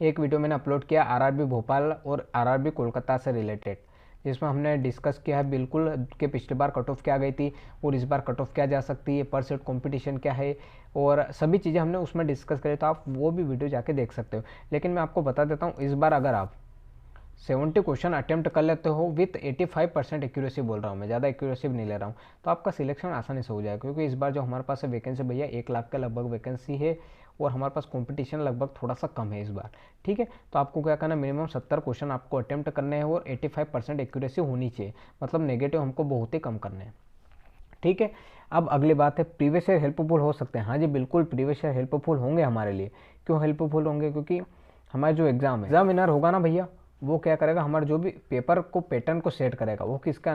एक वीडियो मैंने अपलोड किया आरआरबी भोपाल और आरआरबी कोलकाता से रिलेटेड, जिसमें हमने डिस्कस किया है बिल्कुल कि पिछली बार कट ऑफ क्या गई थी और इस बार कट ऑफ क्या जा सकती है, पर सेट कॉम्पिटिशन क्या है, और सभी चीज़ें हमने उसमें डिस्कस करी। तो आप वो भी वीडियो जाके देख सकते हो। लेकिन मैं आपको बता देता हूँ, इस बार अगर आप 70 क्वेश्चन अटेम्प्ट कर लेते हो विथ 85% एक्यूरेसी, बोल रहा हूँ मैं, ज़्यादा एक्यूरेसी भी नहीं ले रहा हूँ, तो आपका सिलेक्शन आसानी से हो जाएगा। क्योंकि इस बार जो हमारे पास वैकेंसी भैया 1 लाख के लगभग वैकेंसी है, और हमारे पास कंपटीशन लगभग थोड़ा सा कम है इस बार। ठीक है, तो आपको क्या करना है, मिनिमम 70 क्वेश्चन आपको अटेम्प्ट करने हैं और 85% एक्यूरेसी होनी चाहिए, मतलब नेगेटिव हमको बहुत ही कम करने हैं। ठीक है, अब अगली बात है, प्रीवियस ईयर हेल्पफुल हो सकते हैं। हाँ जी बिल्कुल, प्रीवियस ईयर हेल्पफुल होंगे हमारे लिए। क्यों हेल्पफुल होंगे? क्योंकि हमारा जो एग्जामिनर होगा ना भैया, वो क्या करेगा, हमारे जो भी पेपर को पैटर्न को सेट करेगा, वो किसके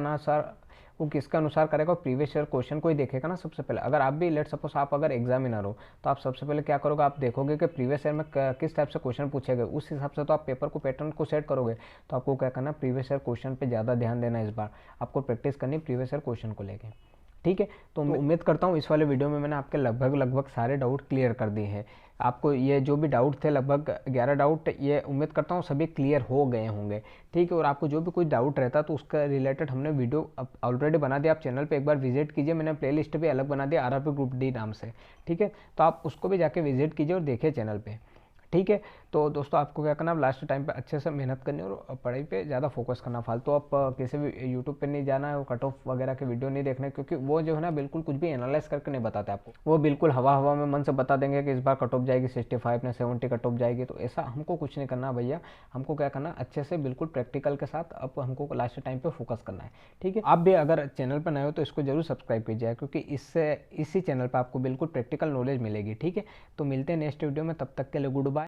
अनुसार करेगा, प्रीवियस ईयर क्वेश्चन को ही देखेगा ना सबसे पहले। अगर आप भी लेट सपोज आप अगर एग्जामिनर हो, तो आप सबसे पहले क्या करोगे, आप देखोगे कि प्रीवियस ईयर में किस टाइप से क्वेश्चन पूछे गए, उस हिसाब से तो आप पेपर को पैटर्न को सेट करोगे। तो आपको क्या करना, प्रीवियस ईयर क्वेश्चन पे ज़्यादा ध्यान देना है। इस बार आपको प्रैक्टिस करनी प्रीवियस ईयर क्वेश्चन को लेके। ठीक है, तो उम्मीद करता हूँ इस वाले वीडियो में मैंने आपके लगभग सारे डाउट क्लियर कर दिए हैं। आपको ये जो भी डाउट थे, लगभग 11 डाउट, ये उम्मीद करता हूँ सभी क्लियर हो गए होंगे। ठीक है, और आपको जो भी कोई डाउट रहता तो उसका रिलेटेड हमने वीडियो ऑलरेडी बना दिया, आप चैनल पे एक बार विजिट कीजिए। मैंने प्लेलिस्ट भी अलग बना दिया आरआरबी ग्रुप डी नाम से। ठीक है, तो आप उसको भी जाके विजिट कीजिए और देखिए चैनल पर। ठीक है, तो दोस्तों आपको क्या करना, लास्ट टाइम पे अच्छे से मेहनत करनी और पढ़ाई पे ज़्यादा फोकस करना। फालतू आप किसी भी यूट्यूब पे नहीं जाना है और कट ऑफ वगैरह के वीडियो नहीं देखने, क्योंकि वो जो है ना बिल्कुल कुछ भी एनालाइज करके नहीं बताते आपको। वो बिल्कुल हवा में मन से बता देंगे कि इस बार कट ऑफ जाएगी 65 ने 70 कट ऑफ जाएगी। तो ऐसा हमको कुछ नहीं करना भैया। हमको क्या करना, अच्छे से बिल्कुल प्रैक्टिकल के साथ अब हमको लास्ट टाइम पे फोकस करना है। ठीक है, आप भी अगर चैनल पर नए हो तो इसको जरूर सब्सक्राइब कीजिए, क्योंकि इसी चैनल पर आपको बिल्कुल प्रैक्टिकल नॉलेज मिलेगी। ठीक है, तो मिलते हैं नेक्स्ट वीडियो में, तब तक के लिए गुड बाय।